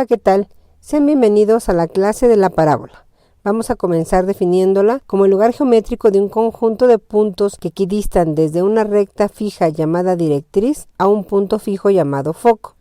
Hola, ¿qué tal? Sean bienvenidos a la clase de la parábola. Vamos a comenzar definiéndola como el lugar geométrico de un conjunto de puntos que equidistan desde una recta fija llamada directriz a un punto fijo llamado foco.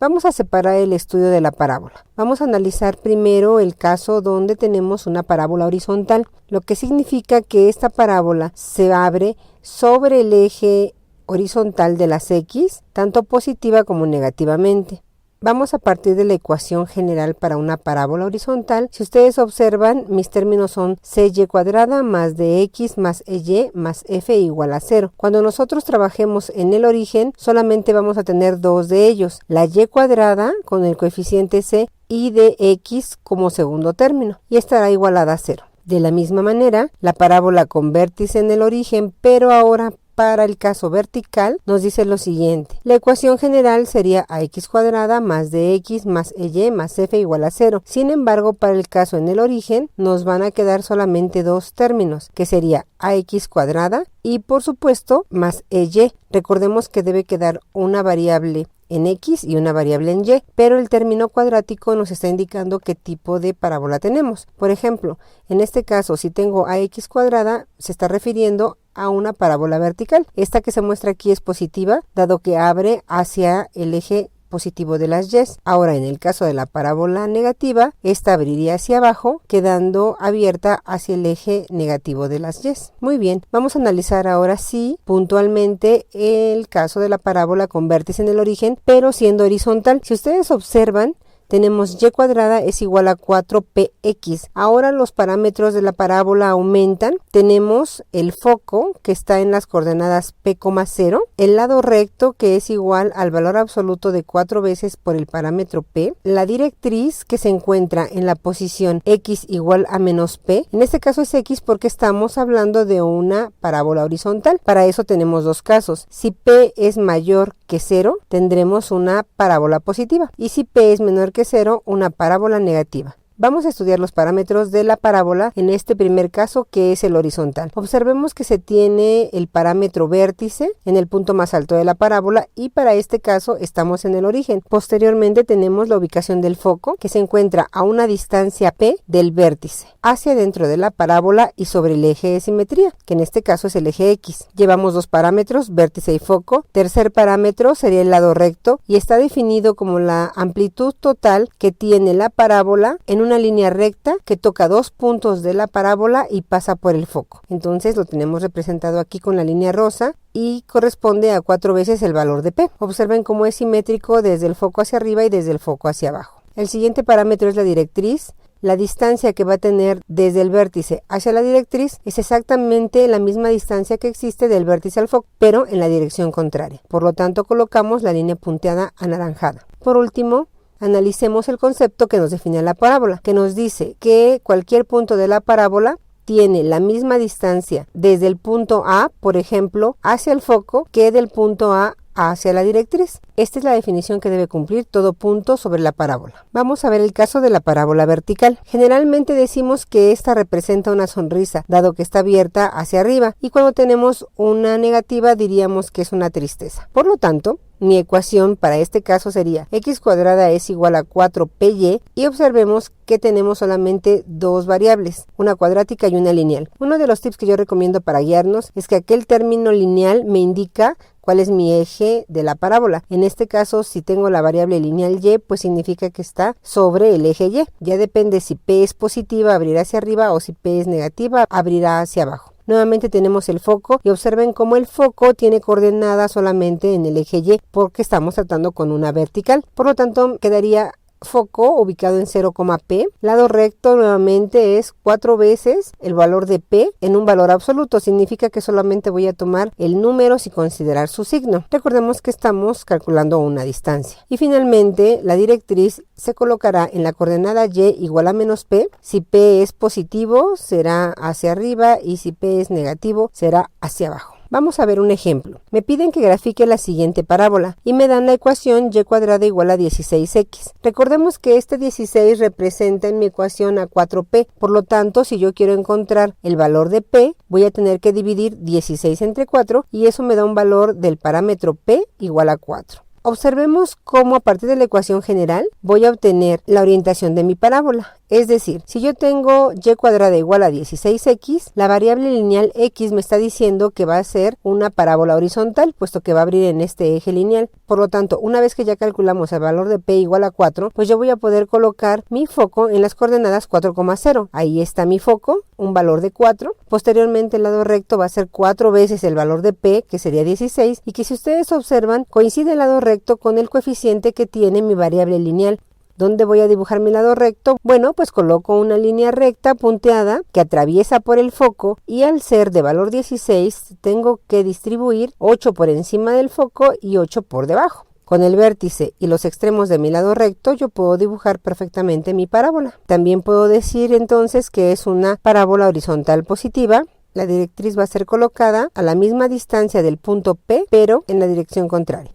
Vamos a separar el estudio de la parábola. Vamos a analizar primero el caso donde tenemos una parábola horizontal, lo que significa que esta parábola se abre sobre el eje horizontal de las X, tanto positiva como negativamente. Vamos a partir de la ecuación general para una parábola horizontal. Si ustedes observan, mis términos son cy cuadrada más dx más ey más f igual a 0. Cuando nosotros trabajemos en el origen, solamente vamos a tener dos de ellos, la y cuadrada con el coeficiente c y dx como segundo término, y estará igualada a 0. De la misma manera, la parábola con vértice en el origen, pero ahora para el caso vertical, nos dice lo siguiente. La ecuación general sería ax cuadrada más dx más ey más f igual a 0. Sin embargo, para el caso en el origen, nos van a quedar solamente dos términos, que sería ax cuadrada y, por supuesto, más ey. Recordemos que debe quedar una variable en x y una variable en y, pero el término cuadrático nos está indicando qué tipo de parábola tenemos. Por ejemplo, en este caso, si tengo ax cuadrada, se está refiriendo a una parábola vertical. Esta que se muestra aquí es positiva, dado que abre hacia el eje positivo de las y. Ahora, en el caso de la parábola negativa, esta abriría hacia abajo, quedando abierta hacia el eje negativo de las y. Muy bien, vamos a analizar ahora sí puntualmente el caso de la parábola con vértice en el origen, pero siendo horizontal. Si ustedes observan, tenemos y cuadrada es igual a 4px. Ahora los parámetros de la parábola aumentan. Tenemos el foco que está en las coordenadas p, 0, el lado recto que es igual al valor absoluto de 4 veces por el parámetro p, la directriz que se encuentra en la posición x igual a menos p. En este caso es x porque estamos hablando de una parábola horizontal. Para eso tenemos dos casos. Si p es mayor que 0, tendremos una parábola positiva, y si p es menor que 0, una parábola negativa. Vamos a estudiar los parámetros de la parábola en este primer caso, que es el horizontal. Observemos que se tiene el parámetro vértice en el punto más alto de la parábola, y para este caso estamos en el origen. Posteriormente tenemos la ubicación del foco, que se encuentra a una distancia p del vértice, hacia dentro de la parábola y sobre el eje de simetría, que en este caso es el eje x. Llevamos dos parámetros, vértice y foco. Tercer parámetro sería el lado recto, y está definido como la amplitud total que tiene la parábola en una línea recta que toca dos puntos de la parábola y pasa por el foco. Entonces lo tenemos representado aquí con la línea rosa y corresponde a 4 veces el valor de p. Observen cómo es simétrico desde el foco hacia arriba y desde el foco hacia abajo. El siguiente parámetro es la directriz. La distancia que va a tener desde el vértice hacia la directriz es exactamente la misma distancia que existe del vértice al foco, pero en la dirección contraria. Por lo tanto, colocamos la línea punteada anaranjada. Por último, analicemos el concepto que nos define la parábola, que nos dice que cualquier punto de la parábola tiene la misma distancia desde el punto A, por ejemplo, hacia el foco, que del punto A hacia la directriz. Esta es la definición que debe cumplir todo punto sobre la parábola. Vamos a ver el caso de la parábola vertical. Generalmente decimos que esta representa una sonrisa, dado que está abierta hacia arriba, y cuando tenemos una negativa diríamos que es una tristeza. Por lo tanto, mi ecuación para este caso sería x cuadrada es igual a 4py, y observemos que tenemos solamente dos variables, una cuadrática y una lineal. Uno de los tips que yo recomiendo para guiarnos es que aquel término lineal me indica cuál es mi eje de la parábola. En este caso, si tengo la variable lineal y, pues significa que está sobre el eje y. Ya depende si p es positiva, abrirá hacia arriba, o si p es negativa, abrirá hacia abajo. Nuevamente tenemos el foco, y observen cómo el foco tiene coordenadas solamente en el eje y, porque estamos tratando con una vertical. Por lo tanto, quedaría foco ubicado en 0,p. Lado recto nuevamente es 4 veces el valor de p en un valor absoluto. Significa que solamente voy a tomar el número sin considerar su signo. Recordemos que estamos calculando una distancia. Y finalmente la directriz se colocará en la coordenada y igual a menos p. Si p es positivo será hacia arriba, y si p es negativo será hacia abajo. Vamos a ver un ejemplo. Me piden que grafique la siguiente parábola y me dan la ecuación y cuadrada igual a 16x. Recordemos que este 16 representa en mi ecuación a 4p. Por lo tanto, si yo quiero encontrar el valor de p, voy a tener que dividir 16 entre 4 y eso me da un valor del parámetro p igual a 4. Observemos cómo a partir de la ecuación general voy a obtener la orientación de mi parábola. Es decir, si yo tengo y cuadrada igual a 16x, la variable lineal x me está diciendo que va a ser una parábola horizontal, puesto que va a abrir en este eje lineal. Por lo tanto, una vez que ya calculamos el valor de p igual a 4, pues yo voy a poder colocar mi foco en las coordenadas 4,0. Ahí está mi foco, un valor de 4. Posteriormente el lado recto va a ser 4 veces el valor de p, que sería 16, y que si ustedes observan, coincide el lado recto con el coeficiente que tiene mi variable lineal. ¿Dónde voy a dibujar mi lado recto? Bueno, pues coloco una línea recta punteada que atraviesa por el foco, y al ser de valor 16 tengo que distribuir 8 por encima del foco y 8 por debajo. Con el vértice y los extremos de mi lado recto yo puedo dibujar perfectamente mi parábola. También puedo decir entonces que es una parábola horizontal positiva. La directriz va a ser colocada a la misma distancia del punto P, pero en la dirección contraria.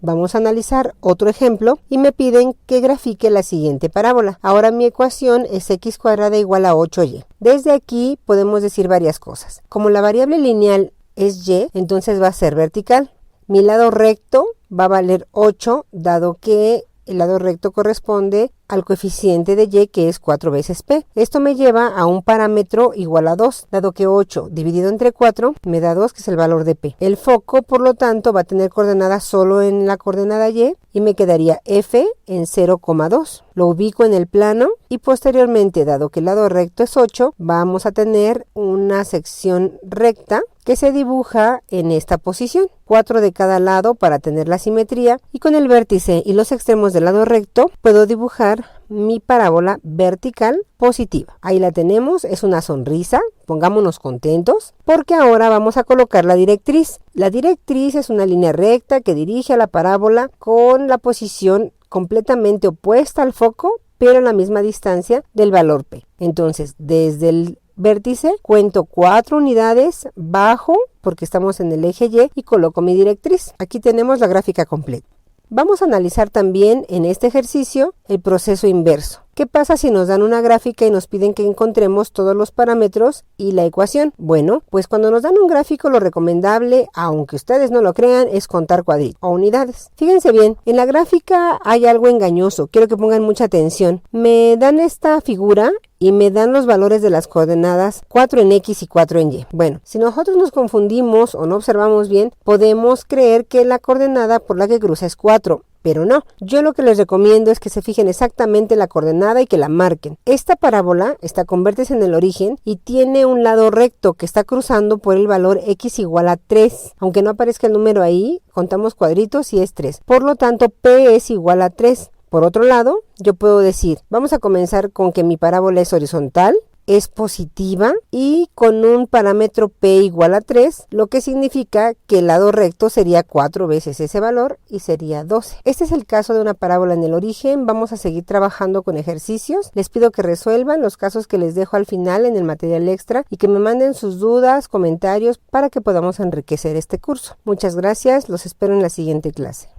Vamos a analizar otro ejemplo y me piden que grafique la siguiente parábola. Ahora mi ecuación es x cuadrada igual a 8y. Desde aquí podemos decir varias cosas. Como la variable lineal es y, entonces va a ser vertical. Mi lado recto va a valer 8, dado que el lado recto corresponde al coeficiente de y, que es 4 veces p. Esto me lleva a un parámetro igual a 2, dado que 8 dividido entre 4 me da 2, que es el valor de p. El foco, por lo tanto, va a tener coordenadas solo en la coordenada y me quedaría f en 0,2. Lo ubico en el plano y posteriormente, dado que el lado recto es 8, vamos a tener una sección recta que se dibuja en esta posición. 4 de cada lado para tener la simetría, y con el vértice y los extremos del lado recto puedo dibujar mi parábola vertical positiva. Ahí la tenemos, es una sonrisa. Pongámonos contentos porque ahora vamos a colocar la directriz. La directriz es una línea recta que dirige a la parábola con la posición completamente opuesta al foco, pero a la misma distancia del valor p. Entonces, desde el vértice cuento 4 unidades, bajo porque estamos en el eje y coloco mi directriz. Aquí tenemos la gráfica completa. Vamos a analizar también en este ejercicio el proceso inverso. ¿Qué pasa si nos dan una gráfica y nos piden que encontremos todos los parámetros y la ecuación? Bueno, pues cuando nos dan un gráfico, lo recomendable, aunque ustedes no lo crean, es contar cuadritos o unidades. Fíjense bien, en la gráfica hay algo engañoso. Quiero que pongan mucha atención. Me dan esta figura y me dan los valores de las coordenadas 4 en X y 4 en Y. Bueno, si nosotros nos confundimos o no observamos bien, podemos creer que la coordenada por la que cruza es 4. Pero no, yo lo que les recomiendo es que se fijen exactamente la coordenada y que la marquen. Esta parábola está con vértice en el origen y tiene un lado recto que está cruzando por el valor x igual a 3. Aunque no aparezca el número ahí, contamos cuadritos y es 3. Por lo tanto, p es igual a 3. Por otro lado, yo puedo decir, vamos a comenzar con que mi parábola es horizontal, es positiva y con un parámetro p igual a 3, lo que significa que el lado recto sería 4 veces ese valor y sería 12. Este es el caso de una parábola en el origen. Vamos a seguir trabajando con ejercicios. Les pido que resuelvan los casos que les dejo al final en el material extra y que me manden sus dudas, comentarios para que podamos enriquecer este curso. Muchas gracias, los espero en la siguiente clase.